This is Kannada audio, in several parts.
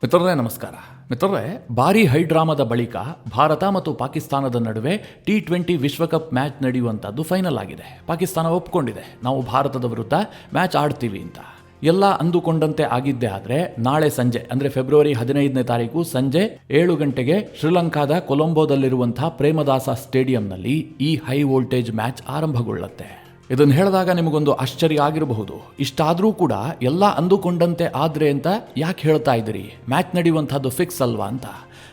ಮಿತ್ರರೇ ನಮಸ್ಕಾರ. ಮಿತ್ರರೇ, ಭಾರಿ ಹೈಡ್ರಾಮಾದ ಬಳಿಕ ಭಾರತ ಮತ್ತು ಪಾಕಿಸ್ತಾನದ ನಡುವೆ T20 ವಿಶ್ವಕಪ್ ಮ್ಯಾಚ್ ನಡೆಯುವಂಥದ್ದು ಫೈನಲ್ ಆಗಿದೆ. ಪಾಕಿಸ್ತಾನ ಒಪ್ಕೊಂಡಿದೆ, ನಾವು ಭಾರತದ ವಿರುದ್ಧ ಮ್ಯಾಚ್ ಆಡ್ತೀವಿ ಅಂತ. ಎಲ್ಲ ಅಂದುಕೊಂಡಂತೆ ಆಗಿದ್ದೇ ಆದರೆ ನಾಳೆ ಸಂಜೆ ಅಂದರೆ ಫೆಬ್ರವರಿ 15ನೇ ತಾರೀಕು ಸಂಜೆ 7 ಗಂಟೆಗೆ ಶ್ರೀಲಂಕಾದ ಕೊಲಂಬೋದಲ್ಲಿರುವಂತಹ ಪ್ರೇಮದಾಸ ಸ್ಟೇಡಿಯಂನಲ್ಲಿ ಈ ಹೈ ವೋಲ್ಟೇಜ್ ಮ್ಯಾಚ್ ಆರಂಭಗೊಳ್ಳುತ್ತೆ. ಇದನ್ನು ಹೇಳಿದಾಗ ನಿಮಗೊಂದು ಆಶ್ಚರ್ಯ ಆಗಿರಬಹುದು. ಇಷ್ಟಾದರೂ ಕೂಡ ಎಲ್ಲ ಅಂದುಕೊಂಡಂತೆ ಆದ್ರೆ ಅಂತ ಯಾಕೆ ಹೇಳ್ತಾ ಇದ್ದೀರಿ? ಮ್ಯಾಚ್ ನಡೆಯುವಂಥದ್ದು ಫಿಕ್ಸ್ ಅಲ್ವಾ ಅಂತ.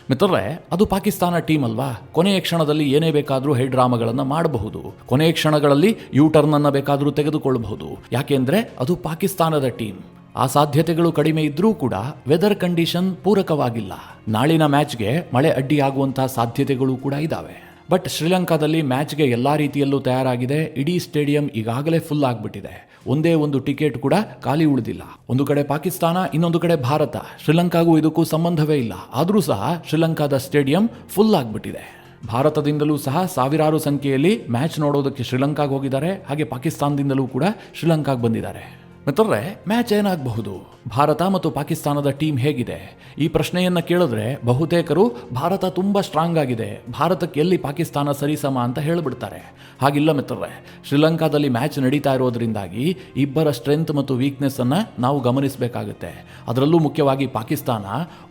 ಮಿತ್ರರೇ, ಅದು ಪಾಕಿಸ್ತಾನ ಟೀಮ್ ಅಲ್ವಾ? ಕೊನೆಯ ಕ್ಷಣದಲ್ಲಿ ಏನೇ ಬೇಕಾದರೂ ಹೈಡ್ರಾಮಾಗಳನ್ನು ಮಾಡಬಹುದು. ಕೊನೆಯ ಕ್ಷಣಗಳಲ್ಲಿ ಯೂಟರ್ನ್ ಅನ್ನು ಬೇಕಾದರೂ ತೆಗೆದುಕೊಳ್ಳಬಹುದು. ಯಾಕೆಂದ್ರೆ ಅದು ಪಾಕಿಸ್ತಾನದ ಟೀಮ್. ಆ ಸಾಧ್ಯತೆಗಳು ಕಡಿಮೆ ಇದ್ರೂ ಕೂಡ ವೆದರ್ ಕಂಡೀಷನ್ ಪೂರಕವಾಗಿಲ್ಲ. ನಾಳಿನ ಮ್ಯಾಚ್ಗೆ ಮಳೆ ಅಡ್ಡಿಯಾಗುವಂತಹ ಸಾಧ್ಯತೆಗಳು ಕೂಡ ಇದ್ದಾವೆ. ಬಟ್ ಶ್ರೀಲಂಕಾದಲ್ಲಿ ಮ್ಯಾಚ್ಗೆ ಎಲ್ಲ ರೀತಿಯಲ್ಲೂ ತಯಾರಾಗಿದೆ. ಇಡೀ ಸ್ಟೇಡಿಯಂ ಈಗಾಗಲೇ ಫುಲ್ ಆಗಿಬಿಟ್ಟಿದೆ. ಒಂದೇ ಒಂದು ಟಿಕೆಟ್ ಕೂಡ ಖಾಲಿ ಉಳಿದಿಲ್ಲ. ಒಂದು ಕಡೆ ಪಾಕಿಸ್ತಾನ, ಇನ್ನೊಂದು ಕಡೆ ಭಾರತ. ಶ್ರೀಲಂಕಾಗೂ ಇದಕ್ಕೂ ಸಂಬಂಧವೇ ಇಲ್ಲ. ಆದರೂ ಸಹ ಶ್ರೀಲಂಕಾದ ಸ್ಟೇಡಿಯಂ ಫುಲ್ ಆಗಿಬಿಟ್ಟಿದೆ. ಭಾರತದಿಂದಲೂ ಸಹ ಸಾವಿರಾರು ಸಂಖ್ಯೆಯಲ್ಲಿ ಮ್ಯಾಚ್ ನೋಡೋದಕ್ಕೆ ಶ್ರೀಲಂಕಾಗೆ ಹೋಗಿದ್ದಾರೆ. ಹಾಗೆ ಪಾಕಿಸ್ತಾನದಿಂದಲೂ ಕೂಡ ಶ್ರೀಲಂಕಾಗೆ ಬಂದಿದ್ದಾರೆ. ಮಿತ್ರರೇ, ಮ್ಯಾಚ್ ಏನಾಗಬಹುದು? ಭಾರತ ಮತ್ತು ಪಾಕಿಸ್ತಾನದ ಟೀಮ್ ಹೇಗಿದೆ? ಈ ಪ್ರಶ್ನೆಯನ್ನು ಕೇಳಿದ್ರೆ ಬಹುತೇಕರು ಭಾರತ ತುಂಬ ಸ್ಟ್ರಾಂಗ್ ಆಗಿದೆ, ಭಾರತಕ್ಕೆ ಎಲ್ಲಿ ಪಾಕಿಸ್ತಾನ ಸರಿಸಮ ಅಂತ ಹೇಳಿಬಿಡ್ತಾರೆ. ಹಾಗಿಲ್ಲ ಮಿತ್ರರೇ, ಶ್ರೀಲಂಕಾದಲ್ಲಿ ಮ್ಯಾಚ್ ನಡೀತಾ ಇರೋದ್ರಿಂದಾಗಿ ಇಬ್ಬರ ಸ್ಟ್ರೆಂತ್ ಮತ್ತು ವೀಕ್ನೆಸ್ಸನ್ನು ನಾವು ಗಮನಿಸಬೇಕಾಗುತ್ತೆ. ಅದರಲ್ಲೂ ಮುಖ್ಯವಾಗಿ ಪಾಕಿಸ್ತಾನ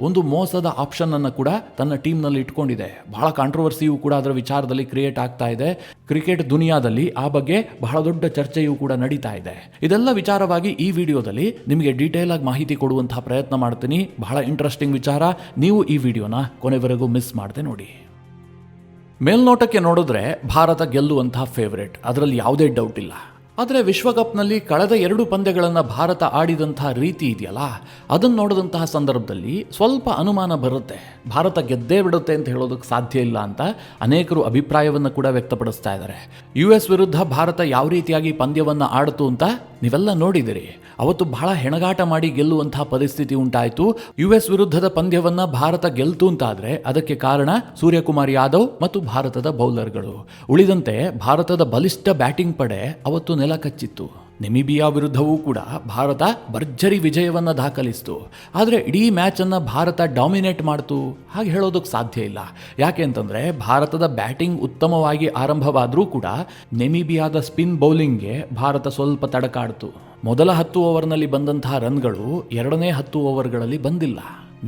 ಒಂದು ಮೋಸದ ಆಪ್ಷನ್ ಅನ್ನು ಕೂಡ ತನ್ನ ಟೀಮ್ನಲ್ಲಿ ಇಟ್ಕೊಂಡಿದೆ. ಬಹಳ ಕಾಂಟ್ರವರ್ಸಿಯೂ ಕೂಡ ಅದರ ವಿಚಾರದಲ್ಲಿ ಕ್ರಿಯೇಟ್ ಆಗ್ತಾ ಇದೆ. ಕ್ರಿಕೆಟ್ ದುನಿಯಾದಲ್ಲಿ ಆ ಬಗ್ಗೆ ಬಹಳ ದೊಡ್ಡ ಚರ್ಚೆಯೂ ಕೂಡ ನಡೀತಾ ಇದೆ. ಇದೆಲ್ಲ ವಿಚಾರವಾಗಿ ಈ ವಿಡಿಯೋದಲ್ಲಿ ನಿಮಗೆ ಡೀಟೇಲ್ ಆಗಿ ಮಾಹಿತಿ ಕೊಡುವಂತಹ ಪ್ರಯತ್ನ ಮಾಡ್ತೀನಿ. ಬಹಳ ಇಂಟ್ರೆಸ್ಟಿಂಗ್ ವಿಚಾರ. ನೀವು ಈ ವಿಡಿಯೋನ ಕೊನೆವರೆಗೂ ಮಿಸ್ ಮಾಡದೆ ನೋಡಿ. ಮೇಲ್ನೋಟಕ್ಕೆ ನೋಡಿದ್ರೆ ಭಾರತ ಗೆಲ್ಲುವಂತಹ ಫೇವರೇಟ್, ಅದರಲ್ಲಿ ಯಾವುದೇ ಡೌಟ್ ಇಲ್ಲ. ಆದರೆ ವಿಶ್ವಕಪ್ನಲ್ಲಿ ಕಳೆದ 2 ಪಂದ್ಯಗಳನ್ನು ಭಾರತ ಆಡಿದಂತಹ ರೀತಿ ಇದೆಯಲ್ಲ, ಅದನ್ನು ನೋಡಿದಂತಹ ಸಂದರ್ಭದಲ್ಲಿ ಸ್ವಲ್ಪ ಅನುಮಾನ ಬರುತ್ತೆ. ಭಾರತ ಗೆದ್ದೇ ಬಿಡುತ್ತೆ ಅಂತ ಹೇಳೋದಕ್ಕೆ ಸಾಧ್ಯ ಇಲ್ಲ ಅಂತ ಅನೇಕರು ಅಭಿಪ್ರಾಯವನ್ನು ಕೂಡ ವ್ಯಕ್ತಪಡಿಸ್ತಾ ಇದ್ದಾರೆ. US ವಿರುದ್ಧ ಭಾರತ ಯಾವ ರೀತಿಯಾಗಿ ಪಂದ್ಯವನ್ನು ಆಡಿತು ಅಂತ ನೀವೆಲ್ಲ ನೋಡಿದಿರಿ. ಅವತ್ತು ಬಹಳ ಹೆಣಗಾಟ ಮಾಡಿ ಗೆಲ್ಲುವಂತಹ ಪರಿಸ್ಥಿತಿ ಉಂಟಾಯಿತು. US ವಿರುದ್ಧದ ಪಂದ್ಯವನ್ನು ಭಾರತ ಗೆಲ್ತು ಅಂತಾದರೆ ಅದಕ್ಕೆ ಕಾರಣ ಸೂರ್ಯಕುಮಾರ್ ಯಾದವ್ ಮತ್ತು ಭಾರತದ ಬೌಲರ್ಗಳು. ಉಳಿದಂತೆ ಭಾರತದ ಬಲಿಷ್ಠ ಬ್ಯಾಟಿಂಗ್ ಪಡೆ ಅವತ್ತು ನೆಲ ಕಚ್ಚಿತ್ತು. ನೆಮಿಬಿಯಾ ವಿರುದ್ಧವೂ ಕೂಡ ಭಾರತ ಭರ್ಜರಿ ವಿಜಯವನ್ನು ದಾಖಲಿಸಿತು. ಆದರೆ ಇಡೀ ಮ್ಯಾಚನ್ನು ಭಾರತ ಡಾಮಿನೇಟ್ ಮಾಡ್ತು ಹಾಗೆ ಹೇಳೋದಕ್ಕೆ ಸಾಧ್ಯ ಇಲ್ಲ. ಯಾಕೆ ಅಂತಂದರೆ ಭಾರತದ ಬ್ಯಾಟಿಂಗ್ ಉತ್ತಮವಾಗಿ ಆರಂಭವಾದರೂ ಕೂಡ ನೆಮಿಬಿಯಾದ ಸ್ಪಿನ್ ಬೌಲಿಂಗ್ಗೆ ಭಾರತ ಸ್ವಲ್ಪ ತಡಕಾಡ್ತು. ಮೊದಲ 10 ಓವರ್ನಲ್ಲಿ ಬಂದಂತಹ ರನ್ಗಳು ಎರಡನೇ 10 ಓವರ್ಗಳಲ್ಲಿ ಬಂದಿಲ್ಲ.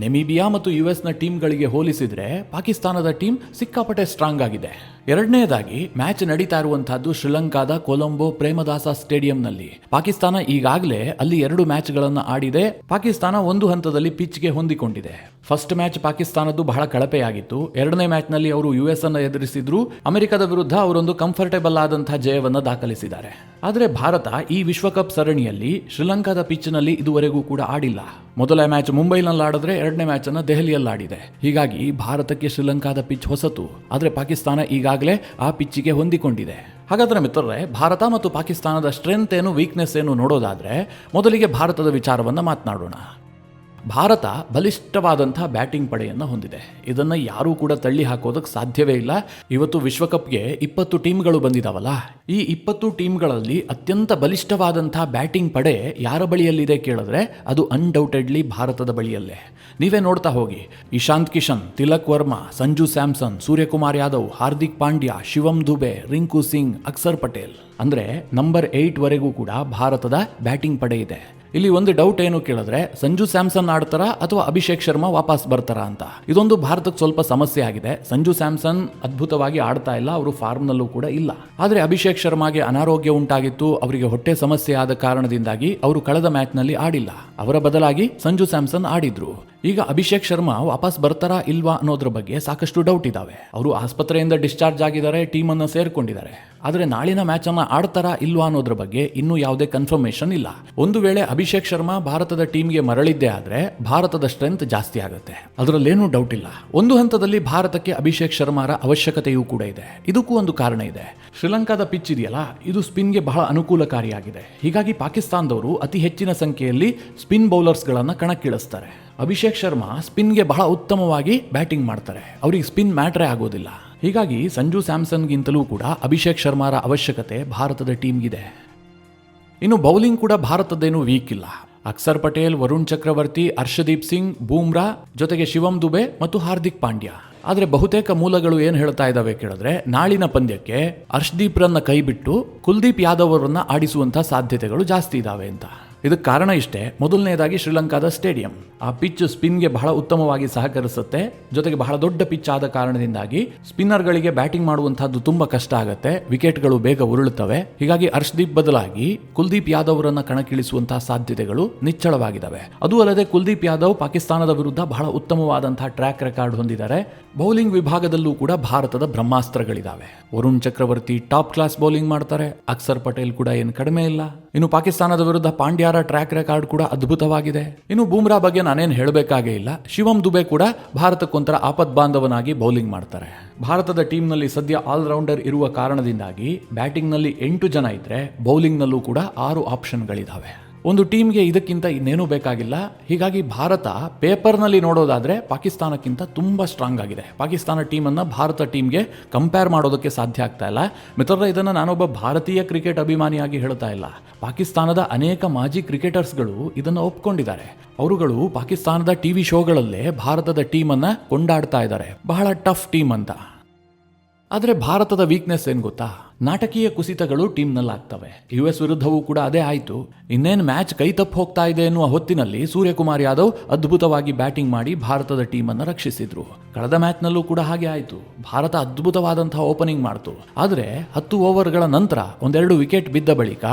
ನೆಮಿಬಿಯಾ ಮತ್ತು US ಟೀಮ್ಗಳಿಗೆ ಹೋಲಿಸಿದರೆ ಪಾಕಿಸ್ತಾನದ ಟೀಮ್ ಸಿಕ್ಕಾಪಟ್ಟೆ ಸ್ಟ್ರಾಂಗ್ ಆಗಿದೆ. ಎರಡನೇದಾಗಿ ಮ್ಯಾಚ್ ನಡೀತಾ ಇರುವಂತಹದ್ದು ಶ್ರೀಲಂಕಾದ ಕೊಲಂಬೋ ಪ್ರೇಮದಾಸ ಸ್ಟೇಡಿಯಂನಲ್ಲಿ. ಪಾಕಿಸ್ತಾನ ಈಗಾಗಲೇ ಅಲ್ಲಿ 2 ಮ್ಯಾಚ್ಗಳನ್ನು ಆಡಿದೆ. ಪಾಕಿಸ್ತಾನ ಒಂದು ಹಂತದಲ್ಲಿ ಪಿಚ್ಗೆ ಹೊಂದಿಕೊಂಡಿದೆ. ಫಸ್ಟ್ ಮ್ಯಾಚ್ ಪಾಕಿಸ್ತಾನದ್ದು ಬಹಳ ಕಳಪೆಯಾಗಿತ್ತು. ಎರಡನೇ ಮ್ಯಾಚ್ನಲ್ಲಿ ಅವರು US ಅನ್ನು ಎದುರಿಸಿದ್ರು. ಅಮೆರಿಕದ ವಿರುದ್ಧ ಅವರೊಂದು ಕಂಫರ್ಟೇಬಲ್ ಆದಂತಹ ಜಯವನ್ನು ದಾಖಲಿಸಿದ್ದಾರೆ. ಆದರೆ ಭಾರತ ಈ ವಿಶ್ವಕಪ್ ಸರಣಿಯಲ್ಲಿ ಶ್ರೀಲಂಕಾದ ಪಿಚ್ನಲ್ಲಿ ಇದುವರೆಗೂ ಕೂಡ ಆಡಿಲ್ಲ. ಮೊದಲ ಮ್ಯಾಚ್ ಮುಂಬೈನಲ್ಲಿ ಆಡಿದ್ರೆ ಎರಡನೇ ಮ್ಯಾಚ್ ಅನ್ನು ದೆಹಲಿಯಲ್ಲಿ ಆಡಿದೆ. ಹೀಗಾಗಿ ಭಾರತಕ್ಕೆ ಶ್ರೀಲಂಕಾದ ಪಿಚ್ ಹೊಸತು. ಆದರೆ ಪಾಕಿಸ್ತಾನ ಈಗಾಗಲೇ ಆ ಪಿಚ್ಗೆ ಹೊಂದಿಕೊಂಡಿದೆ. ಹಾಗಾದ್ರೆ ಮಿತ್ರರೇ, ಭಾರತ ಮತ್ತು ಪಾಕಿಸ್ತಾನದ ಸ್ಟ್ರೆಂತ್ ಏನು, ವೀಕ್ನೆಸ್ ಏನು ನೋಡೋದಾದ್ರೆ ಮೊದಲಿಗೆ ಭಾರತದ ವಿಚಾರವನ್ನು ಮಾತನಾಡೋಣ. ಭಾರತ ಬಲಿಷ್ಠವಾದಂತಹ ಬ್ಯಾಟಿಂಗ್ ಪಡೆಯನ್ನು ಹೊಂದಿದೆ. ಇದನ್ನು ಯಾರೂ ಕೂಡ ತಳ್ಳಿ ಹಾಕೋದಕ್ಕೆ ಸಾಧ್ಯವೇ ಇಲ್ಲ. ಇವತ್ತು ವಿಶ್ವಕಪ್ಗೆ 20 ಟೀಮ್ಗಳು ಬಂದಿದಾವಲ್ಲ, ಈ 20 ಟೀಮ್ಗಳಲ್ಲಿ ಅತ್ಯಂತ ಬಲಿಷ್ಠವಾದಂತಹ ಬ್ಯಾಟಿಂಗ್ ಪಡೆ ಯಾರ ಬಳಿಯಲ್ಲಿದೆ ಕೇಳಿದ್ರೆ ಅದು ಅನ್ಡೌಟೆಡ್ಲಿ ಭಾರತದ ಬಳಿಯಲ್ಲೇ. ನೀವೇ ನೋಡ್ತಾ ಹೋಗಿ. ಇಶಾಂತ್ ಕಿಶನ್, ತಿಲಕ್ ವರ್ಮಾ, ಸಂಜು ಸ್ಯಾಮ್ಸನ್, ಸೂರ್ಯಕುಮಾರ್ ಯಾದವ್, ಹಾರ್ದಿಕ್ ಪಾಂಡ್ಯ, ಶಿವಮ್ ದುಬೆ, ರಿಂಕು ಸಿಂಗ್, ಅಕ್ಷರ್ ಪಟೇಲ್, ಅಂದರೆ ನಂಬರ್ 8 ವರೆಗೂ ಕೂಡ ಭಾರತದ ಬ್ಯಾಟಿಂಗ್ ಪಡೆ ಇದೆ. ಇಲ್ಲಿ ಒಂದು ಡೌಟ್ ಏನು ಕೇಳಿದ್ರೆ ಸಂಜು ಸ್ಯಾಮ್ಸನ್ ಆಡ್ತಾರಾ ಅಥವಾ ಅಭಿಷೇಕ್ ಶರ್ಮಾ ವಾಪಸ್ ಬರ್ತಾರಾ ಅಂತ. ಇದೊಂದು ಭಾರತಕ್ಕೆ ಸ್ವಲ್ಪ ಸಮಸ್ಯೆ ಆಗಿದೆ. ಸಂಜು ಸ್ಯಾಮ್ಸನ್ ಅದ್ಭುತವಾಗಿ ಆಡ್ತಾ ಇಲ್ಲ, ಅವರು ಫಾರ್ಮ್ನಲ್ಲೂ ಕೂಡ ಇಲ್ಲ. ಆದರೆ ಅಭಿಷೇಕ್ ಶರ್ಮಾಗೆ ಅನಾರೋಗ್ಯ ಉಂಟಾಗಿತ್ತು. ಅವರಿಗೆ ಹೊಟ್ಟೆ ಸಮಸ್ಯೆ ಆದ ಕಾರಣದಿಂದಾಗಿ ಅವರು ಕಳೆದ ಮ್ಯಾಚ್ನಲ್ಲಿ ಆಡಿಲ್ಲ. ಅವರ ಬದಲಾಗಿ ಸಂಜು ಸ್ಯಾಮ್ಸನ್ ಆಡಿದ್ರು. ಈಗ ಅಭಿಷೇಕ್ ಶರ್ಮಾ ವಾಪಸ್ ಬರ್ತಾರಾ ಇಲ್ವಾ ಅನ್ನೋದ್ರ ಬಗ್ಗೆ ಸಾಕಷ್ಟು ಡೌಟ್ ಇದಾವೆ. ಅವರು ಆಸ್ಪತ್ರೆಯಿಂದ ಡಿಸ್ಚಾರ್ಜ್ ಆಗಿದ್ದಾರೆ, ಟೀಮನ್ನು ಸೇರ್ಕೊಂಡಿದ್ದಾರೆ. ಆದರೆ ನಾಳಿನ ಮ್ಯಾಚ್ ಅನ್ನ ಆಡ್ತಾರಾ ಇಲ್ವಾ ಅನ್ನೋದ್ರ ಬಗ್ಗೆ ಇನ್ನೂ ಯಾವುದೇ ಕನ್ಫರ್ಮೇಷನ್ ಇಲ್ಲ. ಒಂದು ವೇಳೆ ಅಭಿಷೇಕ್ ಶರ್ಮಾ ಭಾರತದ ಟೀಮ್ಗೆ ಮರಳಿದ್ದೇ ಆದ್ರೆ ಭಾರತದ ಸ್ಟ್ರೆಂತ್ ಜಾಸ್ತಿ ಆಗುತ್ತೆ, ಅದರಲ್ಲೇನೂ ಡೌಟ್ ಇಲ್ಲ. ಒಂದು ಹಂತದಲ್ಲಿ ಭಾರತಕ್ಕೆ ಅಭಿಷೇಕ್ ಶರ್ಮಾರ ಅವಶ್ಯಕತೆಯೂ ಕೂಡ ಇದೆ. ಇದಕ್ಕೂ ಒಂದು ಕಾರಣ ಇದೆ. ಶ್ರೀಲಂಕಾದ ಪಿಚ್ ಇದೆಯಲ್ಲ, ಇದು ಸ್ಪಿನ್ಗೆ ಬಹಳ ಅನುಕೂಲಕಾರಿಯಾಗಿದೆ. ಹೀಗಾಗಿ ಪಾಕಿಸ್ತಾನದವರು ಅತಿ ಹೆಚ್ಚಿನ ಸಂಖ್ಯೆಯಲ್ಲಿ ಸ್ಪಿನ್ ಬೌಲರ್ಸ್ಗಳನ್ನು ಕಣಕ್ಕಿಳಿಸ್ತಾರೆ. ಅಭಿಷೇಕ್ ಶರ್ಮಾ ಸ್ಪಿನ್ಗೆ ಬಹಳ ಉತ್ತಮವಾಗಿ ಬ್ಯಾಟಿಂಗ್ ಮಾಡ್ತಾರೆ. ಅವರಿಗೆ ಸ್ಪಿನ್ ಮ್ಯಾಟ್ರೇ ಆಗೋದಿಲ್ಲ. ಹೀಗಾಗಿ ಸಂಜು ಸ್ಯಾಮ್ಸನ್ಗಿಂತಲೂ ಕೂಡ ಅಭಿಷೇಕ್ ಶರ್ಮಾರ ಅವಶ್ಯಕತೆ ಭಾರತದ ಟೀಮ್ಗಿದೆ. ಇನ್ನು ಬೌಲಿಂಗ್ ಕೂಡ ಭಾರತದ್ದೇನೂ ವೀಕ್ ಇಲ್ಲ. ಅಕ್ಷರ್ ಪಟೇಲ್, ವರುಣ್ ಚಕ್ರವರ್ತಿ, ಹರ್ಷದೀಪ್ ಸಿಂಗ್, ಬೂಮ್ರಾ ಜೊತೆಗೆ ಶಿವಮ್ ದುಬೆ ಮತ್ತು ಹಾರ್ದಿಕ್ ಪಾಂಡ್ಯ. ಆದರೆ ಬಹುತೇಕ ಮೂಲಗಳು ಏನು ಹೇಳ್ತಾ ಇದ್ದಾವೆ ಕೇಳಿದ್ರೆ, ನಾಳಿನ ಪಂದ್ಯಕ್ಕೆ ಹರ್ಷದೀಪ್ರನ್ನ ಕೈ ಬಿಟ್ಟು ಕುಲ್ದೀಪ್ ಯಾದವ್ ಅವರನ್ನ ಆಡಿಸುವಂಥ ಸಾಧ್ಯತೆಗಳು ಜಾಸ್ತಿ ಇದ್ದಾವೆ ಅಂತ. ಇದಕ್ಕೆ ಕಾರಣ ಇಷ್ಟೇ. ಮೊದಲನೇದಾಗಿ ಶ್ರೀಲಂಕಾದ ಸ್ಟೇಡಿಯಂ, ಆ ಪಿಚ್ ಸ್ಪಿನ್ಗೆ ಬಹಳ ಉತ್ತಮವಾಗಿ ಸಹಕರಿಸುತ್ತೆ. ಜೊತೆಗೆ ಬಹಳ ದೊಡ್ಡ ಪಿಚ್ ಆದ ಕಾರಣದಿಂದಾಗಿ ಸ್ಪಿನ್ನರ್ಗಳಿಗೆ ಬ್ಯಾಟಿಂಗ್ ಮಾಡುವಂತಹದ್ದು ತುಂಬಾ ಕಷ್ಟ ಆಗುತ್ತೆ, ವಿಕೆಟ್ಗಳು ಬೇಗ ಉರುಳುತ್ತವೆ. ಹೀಗಾಗಿ ಹರ್ಷದೀಪ್ ಬದಲಾಗಿ ಕುಲ್ದೀಪ್ ಯಾದವ್ ಅವರನ್ನ ಕಣಕ್ಕಿಳಿಸುವಂತಹ ಸಾಧ್ಯತೆಗಳು ನಿಚ್ಚಳವಾಗಿದ್ದಾವೆ. ಅದು ಅಲ್ಲದೆ ಕುಲ್ದೀಪ್ ಯಾದವ್ ಪಾಕಿಸ್ತಾನದ ವಿರುದ್ಧ ಬಹಳ ಉತ್ತಮವಾದಂತಹ ಟ್ರ್ಯಾಕ್ ರೆಕಾರ್ಡ್ ಹೊಂದಿದ್ದಾರೆ. ಬೌಲಿಂಗ್ ವಿಭಾಗದಲ್ಲೂ ಕೂಡ ಭಾರತದ ಬ್ರಹ್ಮಾಸ್ತ್ರಗಳಿದ್ದಾವೆ. ವರುಣ್ ಚಕ್ರವರ್ತಿ ಟಾಪ್ ಕ್ಲಾಸ್ ಬೌಲಿಂಗ್ ಮಾಡ್ತಾರೆ, ಅಕ್ಷರ್ ಪಟೇಲ್ ಕೂಡ ಏನು ಕಡಿಮೆ ಇಲ್ಲ. ಇನ್ನು ಪಾಕಿಸ್ತಾನದ ವಿರುದ್ಧ ಪಾಂಡ್ಯರ ಟ್ರ್ಯಾಕ್ ರೆಕಾರ್ಡ್ ಕೂಡ ಅದ್ಭುತವಾಗಿದೆ. ಇನ್ನು ಬೂಮ್ರಾ ಬಗ್ಗೆ ನಾನೇನು ಹೇಳಬೇಕಾಗೇ ಇಲ್ಲ. ಶಿವಮ್ ದುಬೆ ಕೂಡ ಭಾರತಕ್ಕೊಂಥರ ಆಪತ್ ಬಾಂಧವನಾಗಿ ಬೌಲಿಂಗ್ ಮಾಡ್ತಾರೆ. ಭಾರತದ ಟೀಮ್ನಲ್ಲಿ ಸದ್ಯ ಆಲ್ರೌಂಡರ್ ಇರುವ ಕಾರಣದಿಂದಾಗಿ ಬ್ಯಾಟಿಂಗ್ನಲ್ಲಿ 8 ಜನ ಇದ್ರೆ ಬೌಲಿಂಗ್ನಲ್ಲೂ ಕೂಡ 6 ಆಪ್ಷನ್ಗಳಿದ್ದಾವೆ. ಒಂದು ಟೀಮ್ಗೆ ಇದಕ್ಕಿಂತ ಇನ್ನೇನೂ ಬೇಕಾಗಿಲ್ಲ. ಹೀಗಾಗಿ ಭಾರತ ಪೇಪರ್ನಲ್ಲಿ ನೋಡೋದಾದ್ರೆ ಪಾಕಿಸ್ತಾನಕ್ಕಿಂತ ತುಂಬಾ ಸ್ಟ್ರಾಂಗ್ ಆಗಿದೆ. ಪಾಕಿಸ್ತಾನ ಟೀಮನ್ನು ಭಾರತ ಟೀಮ್ಗೆ ಕಂಪೇರ್ ಮಾಡೋದಕ್ಕೆ ಸಾಧ್ಯ ಆಗ್ತಾ ಇಲ್ಲ. ಮಿತ್ರರೇ, ಇದನ್ನು ನಾನೊಬ್ಬ ಭಾರತೀಯ ಕ್ರಿಕೆಟ್ ಅಭಿಮಾನಿಯಾಗಿ ಹೇಳ್ತಾ ಇಲ್ಲ. ಪಾಕಿಸ್ತಾನದ ಅನೇಕ ಮಾಜಿ ಕ್ರಿಕೆಟರ್ಸ್ಗಳು ಇದನ್ನು ಒಪ್ಕೊಂಡಿದ್ದಾರೆ. ಅವರುಗಳು ಪಾಕಿಸ್ತಾನದ ಟಿವಿ ಶೋಗಳಲ್ಲೇ ಭಾರತದ ಟೀಮನ್ನು ಕೊಂಡಾಡ್ತಾ ಇದ್ದಾರೆ, ಬಹಳ ಟಫ್ ಟೀಮ್ ಅಂತ. ಆದರೆ ಭಾರತದ ವೀಕ್ನೆಸ್ ಏನು ಗೊತ್ತಾ? ನಾಟಕೀಯ ಕುಸಿತಗಳು ಟೀಮ್ನಲ್ಲಿ ಆಗ್ತವೆ. US ವಿರುದ್ಧವೂ ಕೂಡ ಅದೇ ಆಯಿತು. ಇನ್ನೇನು ಮ್ಯಾಚ್ ಕೈ ತಪ್ಪು ಹೋಗ್ತಾ ಇದೆ ಎನ್ನುವ ಹೊತ್ತಿನಲ್ಲಿ ಸೂರ್ಯಕುಮಾರ್ ಯಾದವ್ ಅದ್ಭುತವಾಗಿ ಬ್ಯಾಟಿಂಗ್ ಮಾಡಿ ಭಾರತದ ಟೀಮನ್ನು ರಕ್ಷಿಸಿದ್ರು. ಕಳೆದ ಮ್ಯಾಚ್ನಲ್ಲೂ ಕೂಡ ಹಾಗೆ ಆಯಿತು. ಭಾರತ ಅದ್ಭುತವಾದಂತಹ ಓಪನಿಂಗ್ ಮಾಡ್ತು. ಆದರೆ 10 ಓವರ್ಗಳ ನಂತರ ಒಂದೆರಡು ವಿಕೆಟ್ ಬಿದ್ದ ಬಳಿಕ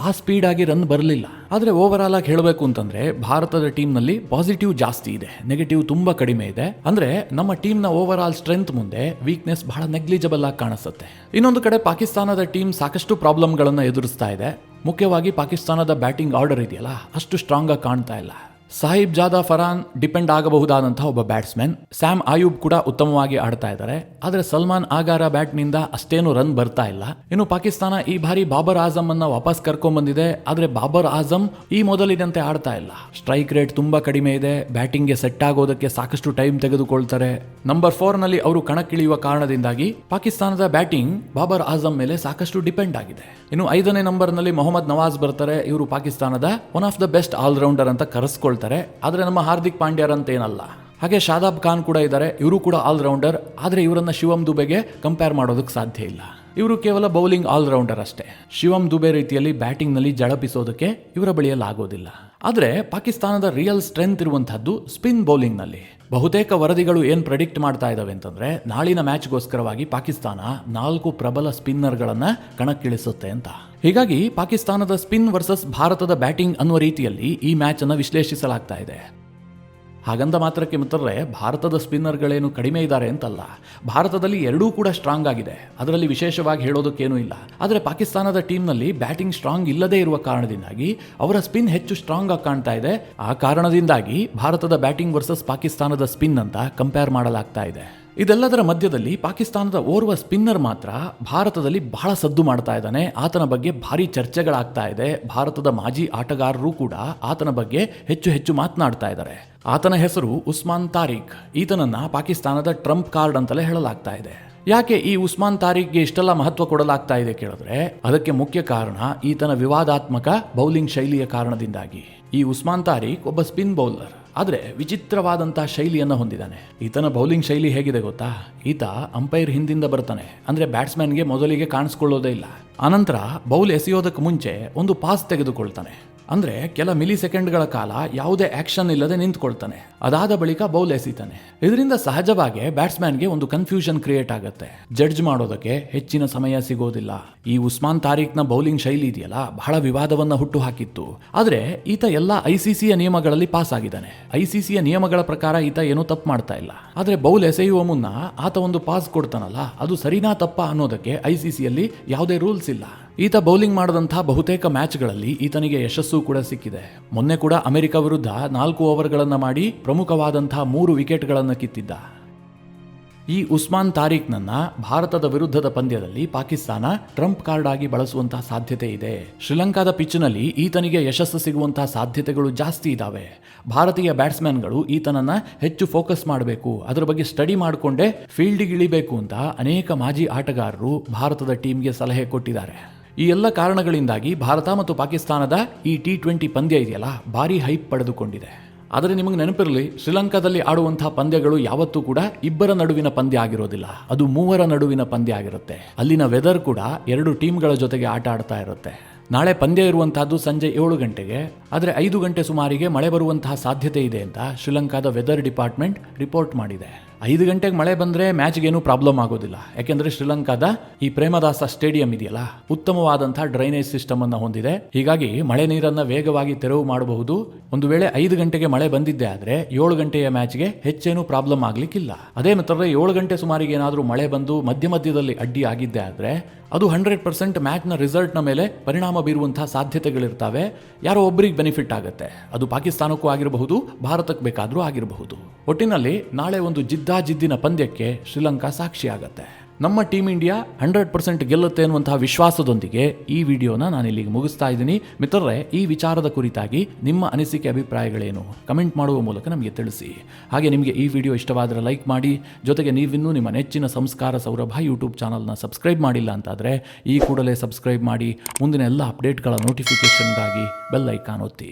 ಆ ಸ್ಪೀಡ್ ಆಗಿ ರನ್ ಬರಲಿಲ್ಲ. ಆದರೆ ಓವರ್ ಆಲ್ ಆಗಿ ಹೇಳಬೇಕು ಅಂತಂದ್ರೆ ಭಾರತದ ಟೀಮ್ನಲ್ಲಿ ಪಾಸಿಟಿವ್ ಜಾಸ್ತಿ ಇದೆ, ನೆಗೆಟಿವ್ ತುಂಬಾ ಕಡಿಮೆ ಇದೆ. ಅಂದ್ರೆ ನಮ್ಮ ಟೀಮ್ನ ಓವರ್ ಆಲ್ ಸ್ಟ್ರೆಂತ್ ಮುಂದೆ ವೀಕ್ನೆಸ್ ಬಹಳ ನೆಗ್ಲಿಜಬಲ್ ಆಗಿ ಕಾಣಿಸುತ್ತೆ. ಇನ್ನೊಂದು ಕಡೆ ಪಾಕಿಸ್ತಾನದ ಟೀಮ್ ಸಾಕಷ್ಟು ಪ್ರಾಬ್ಲಮ್ಗಳನ್ನು ಎದುರಿಸ್ತಾ ಇದೆ. ಮುಖ್ಯವಾಗಿ ಪಾಕಿಸ್ತಾನದ ಬ್ಯಾಟಿಂಗ್ ಆರ್ಡರ್ ಇದೆಯಲ್ಲ, ಅಷ್ಟು ಸ್ಟ್ರಾಂಗ್ ಆಗಿ ಕಾಣ್ತಾ ಇಲ್ಲ. ಸಾಹಿಬ್ ಜಾದಾ ಫರಾನ್ ಡಿಪೆಂಡ್ ಆಗಬಹುದಾದಂತಹ ಒಬ್ಬ ಬ್ಯಾಟ್ಸ್ಮನ್. ಸ್ಯಾಮ್ ಆಯೂಬ್ ಕೂಡ ಉತ್ತಮವಾಗಿ ಆಡ್ತಾ ಇದ್ದಾರೆ. ಆದರೆ ಸಲ್ಮಾನ್ ಆಗಾರ ಬ್ಯಾಟ್ನಿಂದ ಅಷ್ಟೇನು ರನ್ ಬರ್ತಾ ಇಲ್ಲ. ಇನ್ನು ಪಾಕಿಸ್ತಾನ ಈ ಬಾರಿ ಬಾಬರ್ ಆಜಮ್ ಅನ್ನ ವಾಪಸ್ ಕರ್ಕೊಂಡ್ ಬಂದಿದೆ. ಆದರೆ ಬಾಬರ್ ಆಜಮ್ ಈ ಮೊದಲಿನಂತೆ ಆಡ್ತಾ ಇಲ್ಲ. ಸ್ಟ್ರೈಕ್ ರೇಟ್ ತುಂಬಾ ಕಡಿಮೆ ಇದೆ. ಬ್ಯಾಟಿಂಗ್ಗೆ ಸೆಟ್ ಆಗೋದಕ್ಕೆ ಸಾಕಷ್ಟು ಟೈಮ್ ತೆಗೆದುಕೊಳ್ತಾರೆ. ನಂಬರ್ 4 ನಲ್ಲಿ ಅವರು ಕಣಕ್ಕಿಳಿಯುವ ಕಾರಣದಿಂದಾಗಿ ಪಾಕಿಸ್ತಾನದ ಬ್ಯಾಟಿಂಗ್ ಬಾಬರ್ ಆಜಮ್ ಮೇಲೆ ಸಾಕಷ್ಟು ಡಿಪೆಂಡ್ ಆಗಿದೆ. ಇನ್ನು 5ನೇ ನಂಬರ್ನಲ್ಲಿ ಮೊಹಮ್ಮದ್ ನವಾಜ್ ಬರ್ತಾರೆ. ಇವರು ಪಾಕಿಸ್ತಾನದ one of the best allrounder ಅಂತ ಕರೆಸ್ಕೊಳ್ತಾರೆ. ಆದರೆ ನಮ್ಮ ಹಾರ್ದಿಕ್ ಪಾಂಡ್ಯರ್ ಅಂತ ಏನಲ್ಲ. ಹಾಗೆ ಶಾದಾಬ್ ಖಾನ್ ಕೂಡ ಇದ್ದಾರೆ. ಇವರು ಕೂಡ ಆಲ್ರೌಂಡರ್. ಆದರೆ ಇವರನ್ನ ಶಿವಮ್ ದುಬೆಗೆ ಕಂಪೇರ್ ಮಾಡೋದಕ್ಕೆ ಸಾಧ್ಯ ಇಲ್ಲ. ಇವರು ಕೇವಲ ಬೌಲಿಂಗ್ ಆಲ್ರೌಂಡರ್ ಅಷ್ಟೇ. ಶಿವಮ್ ದುಬೆ ರೀತಿಯಲ್ಲಿ ಬ್ಯಾಟಿಂಗ್ನಲ್ಲಿ ಜಳಪಿಸೋದಕ್ಕೆ ಇವರ ಬಳಿಯಲ್ಲಿ ಆಗೋದಿಲ್ಲ. ಆದರೆ ಪಾಕಿಸ್ತಾನದ ರಿಯಲ್ ಸ್ಟ್ರೆಂತ್ ಇರುವಂತಹದ್ದು ಸ್ಪಿನ್ ಬೌಲಿಂಗ್ನಲ್ಲಿ. ಬಹುತೇಕ ವರದಿಗಳು ಏನು ಪ್ರೆಡಿಕ್ಟ್ ಮಾಡ್ತಾ ಇದ್ದಾವೆ ಅಂತಂದ್ರೆ, ನಾಳಿನ ಮ್ಯಾಚ್ಗೋಸ್ಕರವಾಗಿ ಪಾಕಿಸ್ತಾನ 4 ಪ್ರಬಲ ಸ್ಪಿನ್ನರ್ಗಳನ್ನ ಕಣಕ್ಕಿಳಿಸುತ್ತೆ ಅಂತ. ಹೀಗಾಗಿ ಪಾಕಿಸ್ತಾನದ ಸ್ಪಿನ್ ವರ್ಸಸ್ ಭಾರತದ ಬ್ಯಾಟಿಂಗ್ ಅನ್ನುವ ರೀತಿಯಲ್ಲಿ ಈ ಮ್ಯಾಚ್ ಅನ್ನು ವಿಶ್ಲೇಷಿಸಲಾಗ್ತಾ ಇದೆ. ಹಾಗಂದ ಮಾತ್ರಕ್ಕೆ ಮಿತ್ರರೇ, ಭಾರತದ ಸ್ಪಿನ್ನರ್ಗಳೇನು ಕಡಿಮೆ ಇದ್ದಾರೆ ಅಂತಲ್ಲ. ಭಾರತದಲ್ಲಿ ಎರಡೂ ಕೂಡ ಸ್ಟ್ರಾಂಗ್ ಆಗಿದೆ, ಅದರಲ್ಲಿ ವಿಶೇಷವಾಗಿ ಹೇಳೋದಕ್ಕೇನೂ ಇಲ್ಲ. ಆದರೆ ಪಾಕಿಸ್ತಾನದ ಟೀಮ್ನಲ್ಲಿ ಬ್ಯಾಟಿಂಗ್ ಸ್ಟ್ರಾಂಗ್ ಇಲ್ಲದೇ ಇರುವ ಕಾರಣದಿಂದಾಗಿ ಅವರ ಸ್ಪಿನ್ ಹೆಚ್ಚು ಸ್ಟ್ರಾಂಗ್ ಆಗಿ ಕಾಣ್ತಾ ಇದೆ. ಆ ಕಾರಣದಿಂದಾಗಿ ಭಾರತದ ಬ್ಯಾಟಿಂಗ್ ವರ್ಸಸ್ ಪಾಕಿಸ್ತಾನದ ಸ್ಪಿನ್ ಅಂತ ಕಂಪೇರ್ ಮಾಡಲಾಗ್ತಾ ಇದೆ. ಇದೆಲ್ಲದರ ಮಧ್ಯದಲ್ಲಿ ಪಾಕಿಸ್ತಾನದ ಓರ್ವ ಸ್ಪಿನ್ನರ್ ಮಾತ್ರ ಭಾರತದಲ್ಲಿ ಬಹಳ ಸದ್ದು ಮಾಡ್ತಾ ಇದ್ದಾನೆ. ಆತನ ಬಗ್ಗೆ ಭಾರಿ ಚರ್ಚೆಗಳಾಗ್ತಾ ಇದೆ. ಭಾರತದ ಮಾಜಿ ಆಟಗಾರರು ಕೂಡ ಆತನ ಬಗ್ಗೆ ಹೆಚ್ಚು ಹೆಚ್ಚು ಮಾತನಾಡ್ತಾ ಇದ್ದಾರೆ. ಆತನ ಹೆಸರು ಉಸ್ಮಾನ್ ತಾರಿಕ್. ಈತನನ್ನ ಪಾಕಿಸ್ತಾನದ ಟ್ರಂಪ್ ಕಾರ್ಡ್ ಅಂತಲೇ ಹೇಳಲಾಗ್ತಾ ಇದೆ. ಯಾಕೆ ಈ ಉಸ್ಮಾನ್ ತಾರಿಕ್ಗೆ ಇಷ್ಟೆಲ್ಲ ಮಹತ್ವ ಕೊಡಲಾಗ್ತಾ ಇದೆ ಕೇಳಿದ್ರೆ, ಅದಕ್ಕೆ ಮುಖ್ಯ ಕಾರಣ ಈತನ ವಿವಾದಾತ್ಮಕ ಬೌಲಿಂಗ್ ಶೈಲಿಯ ಕಾರಣದಿಂದಾಗಿ. ಈ ಉಸ್ಮಾನ್ ತಾರಿಕ್ ಒಬ್ಬ ಸ್ಪಿನ್ ಬೌಲರ್, ಆದರೆ ವಿಚಿತ್ರವಾದಂತಹ ಶೈಲಿಯನ್ನು ಹೊಂದಿದ್ದಾನೆ. ಈತನ ಬೌಲಿಂಗ್ ಶೈಲಿ ಹೇಗಿದೆ ಗೊತ್ತಾ? ಈತ ಅಂಪೈರ್ ಹಿಂದಿಂದ ಬರ್ತಾನೆ, ಅಂದ್ರೆ ಬ್ಯಾಟ್ಸ್ಮನ್ಗೆ ಮೊದಲಿಗೆ ಕಾಣಿಸ್ಕೊಳ್ಳೋದೇ ಇಲ್ಲ. ಅನಂತರ ಬೌಲ್ ಎಸೆಯೋದಕ್ಕೆ ಮುಂಚೆ ಒಂದು ಪಾಸ್ ತೆಗೆದುಕೊಳ್ತಾನೆ. ಅಂದ್ರೆ ಕೆಲ ಮಿಲಿ ಸೆಕೆಂಡ್ಗಳ ಕಾಲ ಯಾವುದೇ ಆಕ್ಷನ್ ಇಲ್ಲದೆ ನಿಂತ್ಕೊಳ್ತಾನೆ. ಅದಾದ ಬಳಿಕ ಬೌಲ್ ಎಸಿತಾನೆ. ಇದರಿಂದ ಸಹಜವಾಗಿ ಬ್ಯಾಟ್ಸ್ಮನ್ಗೆ ಒಂದು ಕನ್ಫ್ಯೂಷನ್ ಕ್ರಿಯೇಟ್ ಆಗುತ್ತೆ. ಜಡ್ಜ್ ಮಾಡೋದಕ್ಕೆ ಹೆಚ್ಚಿನ ಸಮಯ ಸಿಗೋದಿಲ್ಲ. ಈ ಉಸ್ಮಾನ್ ತಾರಿಕ್ನ ಬೌಲಿಂಗ್ ಶೈಲಿ ಇದೆಯಲ್ಲ, ಬಹಳ ವಿವಾದವನ್ನ ಹುಟ್ಟು ಹಾಕಿತ್ತು. ಆದ್ರೆ ಈತ ಎಲ್ಲ ICCಯ ನಿಯಮಗಳಲ್ಲಿ ಪಾಸ್ ಆಗಿದ್ದಾನೆ. ICCಯ ನಿಯಮಗಳ ಪ್ರಕಾರ ಈತ ಏನೂ ತಪ್ಪು ಮಾಡ್ತಾ ಇಲ್ಲ. ಆದ್ರೆ ಬೌಲ್ ಎಸೆಯುವ ಮುನ್ನ ಆತ ಒಂದು ಪಾಸ್ ಕೊಡ್ತಾನಲ್ಲ, ಅದು ಸರಿನಾ ತಪ್ಪಾ ಅನ್ನೋದಕ್ಕೆ ICCಯಲ್ಲಿ ಯಾವುದೇ ರೂಲ್ಸ್ ಇಲ್ಲ. ಈತ ಬೌಲಿಂಗ್ ಮಾಡಿದಂತಹ ಬಹುತೇಕ ಮ್ಯಾಚ್ಗಳಲ್ಲಿ ಈತನಿಗೆ ಯಶಸ್ಸು ಕೂಡ ಸಿಕ್ಕಿದೆ. ಮೊನ್ನೆ ಕೂಡ ಅಮೆರಿಕ ವಿರುದ್ಧ 4 ಓವರ್ಗಳನ್ನು ಮಾಡಿ ಪ್ರಮುಖವಾದಂತಹ 3 ವಿಕೆಟ್ಗಳನ್ನು ಕಿತ್ತಿದ್ದ. ಈ ಉಸ್ಮಾನ್ ತಾರಿಕ್ನನ್ನ ಭಾರತದ ವಿರುದ್ಧದ ಪಂದ್ಯದಲ್ಲಿ ಪಾಕಿಸ್ತಾನ ಟ್ರಂಪ್ ಕಾರ್ಡ್ ಆಗಿ ಬಳಸುವಂತಹ ಸಾಧ್ಯತೆ ಇದೆ. ಶ್ರೀಲಂಕಾದ ಪಿಚ್ನಲ್ಲಿ ಈತನಿಗೆ ಯಶಸ್ಸು ಸಿಗುವಂತಹ ಸಾಧ್ಯತೆಗಳು ಜಾಸ್ತಿ ಇದ್ದಾವೆ. ಭಾರತೀಯ ಬ್ಯಾಟ್ಸ್ಮನ್ಗಳು ಈತನನ್ನ ಹೆಚ್ಚು ಫೋಕಸ್ ಮಾಡಬೇಕು, ಅದರ ಬಗ್ಗೆ ಸ್ಟಡಿ ಮಾಡಿಕೊಂಡೇ ಫೀಲ್ಡಿಗೆ ಇಳಿಬೇಕು ಅಂತ ಅನೇಕ ಮಾಜಿ ಆಟಗಾರರು ಭಾರತದ ಟೀಮ್ಗೆ ಸಲಹೆ ಕೊಟ್ಟಿದ್ದಾರೆ. ಈ ಎಲ್ಲ ಕಾರಣಗಳಿಂದಾಗಿ ಭಾರತ ಮತ್ತು ಪಾಕಿಸ್ತಾನದ ಈ T20 ಪಂದ್ಯ ಇದೆಯಲ್ಲ ಭಾರಿ ಹೈಪ್ ಪಡೆದುಕೊಂಡಿದೆ. ಆದರೆ ನಿಮಗೆ ನೆನಪಿರಲಿ, ಶ್ರೀಲಂಕಾದಲ್ಲಿ ಆಡುವಂತಹ ಪಂದ್ಯಗಳು ಯಾವತ್ತೂ ಕೂಡ ಇಬ್ಬರ ನಡುವಿನ ಪಂದ್ಯ ಆಗಿರೋದಿಲ್ಲ, ಅದು ಮೂವರ ನಡುವಿನ ಪಂದ್ಯ ಆಗಿರುತ್ತೆ. ಅಲ್ಲಿನ ವೆದರ್ ಕೂಡ 2 ಟೀಮ್ಗಳ ಜೊತೆಗೆ ಆಟ ಆಡ್ತಾ ಇರುತ್ತೆ. ನಾಳೆ ಪಂದ್ಯ ಇರುವಂತಹದ್ದು ಸಂಜೆ 7 ಗಂಟೆಗೆ, ಆದರೆ 5 ಗಂಟೆ ಸುಮಾರಿಗೆ ಮಳೆ ಬರುವಂತಹ ಸಾಧ್ಯತೆ ಇದೆ ಅಂತ ಶ್ರೀಲಂಕಾದ ವೆದರ್ ಡಿಪಾರ್ಟ್ಮೆಂಟ್ ರಿಪೋರ್ಟ್ ಮಾಡಿದೆ. 5 ಗಂಟೆಗೆ ಮಳೆ ಬಂದರೆ ಮ್ಯಾಚ್ಗೇನು ಪ್ರಾಬ್ಲಮ್ ಆಗೋದಿಲ್ಲ, ಯಾಕೆಂದರೆ ಶ್ರೀಲಂಕಾದ ಈ ಪ್ರೇಮದಾಸ ಸ್ಟೇಡಿಯಂ ಇದೆಯಲ್ಲ ಉತ್ತಮವಾದಂತಹ ಡ್ರೈನೇಜ್ ಸಿಸ್ಟಮ್ ಅನ್ನು ಹೊಂದಿದೆ. ಹೀಗಾಗಿ ಮಳೆ ನೀರನ್ನು ವೇಗವಾಗಿ ತೆರವು ಮಾಡಬಹುದು. ಒಂದು ವೇಳೆ 5 ಗಂಟೆಗೆ ಮಳೆ ಬಂದಿದ್ದೆ ಆದರೆ 7 ಗಂಟೆಯ ಮ್ಯಾಚ್ಗೆ ಹೆಚ್ಚೇನು ಪ್ರಾಬ್ಲಮ್ ಆಗ್ಲಿಕ್ಕಿಲ್ಲ. ಅದೇ ಮಿತ್ರರೇ, 7 ಗಂಟೆ ಸುಮಾರಿಗೆ ಏನಾದರೂ ಮಳೆ ಬಂದು ಮಧ್ಯದಲ್ಲಿ ಅಡ್ಡಿ ಆಗಿದ್ದೆ ಆದರೆ ಅದು 100% ಮ್ಯಾಚ್ನ ರಿಸಲ್ಟ್ನ ಮೇಲೆ ಪರಿಣಾಮ ಬೀರುವಂತಹ ಸಾಧ್ಯತೆಗಳಿರ್ತವೆ. ಯಾರೋ ಒಬ್ಬರಿಗೆ ಬೆನಿಫಿಟ್ ಆಗುತ್ತೆ, ಅದು ಪಾಕಿಸ್ತಾನಕ್ಕೂ ಆಗಿರಬಹುದು, ಭಾರತಕ್ಕೆ ಬೇಕಾದರೂ ಆಗಿರಬಹುದು. ಒಟ್ಟಿನಲ್ಲಿ ನಾಳೆ ಒಂದು ಜಿದ್ದಿನ ಪಂದ್ಯಕ್ಕೆ ಶ್ರೀಲಂಕಾ ಸಾಕ್ಷಿಯಾಗತ್ತೆ. ನಮ್ಮ ಟೀಮ್ ಇಂಡಿಯಾ 100% ಗೆಲ್ಲುತ್ತೆ ಅನ್ನುವಂತಹ ವಿಶ್ವಾಸದೊಂದಿಗೆ ಈ ವಿಡಿಯೋನ ನಾನು ಇಲ್ಲಿಗೆ ಮುಗಿಸ್ತಾ ಇದ್ದೀನಿ. ಮಿತ್ರರೇ, ಈ ವಿಚಾರದ ಕುರಿತಾಗಿ ನಿಮ್ಮ ಅನಿಸಿಕೆ ಅಭಿಪ್ರಾಯಗಳೇನು ಕಮೆಂಟ್ ಮಾಡುವ ಮೂಲಕ ನಮಗೆ ತಿಳಿಸಿ. ಹಾಗೆ ನಿಮಗೆ ಈ ವಿಡಿಯೋ ಇಷ್ಟವಾದರೆ ಲೈಕ್ ಮಾಡಿ, ಜೊತೆಗೆ ನೀವಿನ್ನೂ ನಿಮ್ಮ ನೆಚ್ಚಿನ ಸಂಸ್ಕಾರ ಸೌರಭ ಯೂಟ್ಯೂಬ್ ಚಾನಲ್ನ ಸಬ್ಸ್ಕ್ರೈಬ್ ಮಾಡಿಲ್ಲ ಅಂತಾದರೆ ಈ ಕೂಡಲೇ ಸಬ್ಸ್ಕ್ರೈಬ್ ಮಾಡಿ ಮುಂದಿನ ಎಲ್ಲ ಅಪ್ಡೇಟ್ಗಳ ನೋಟಿಫಿಕೇಷನ್ಗಾಗಿ ಬೆಲ್ ಐಕಾನ್ ಒತ್ತಿ.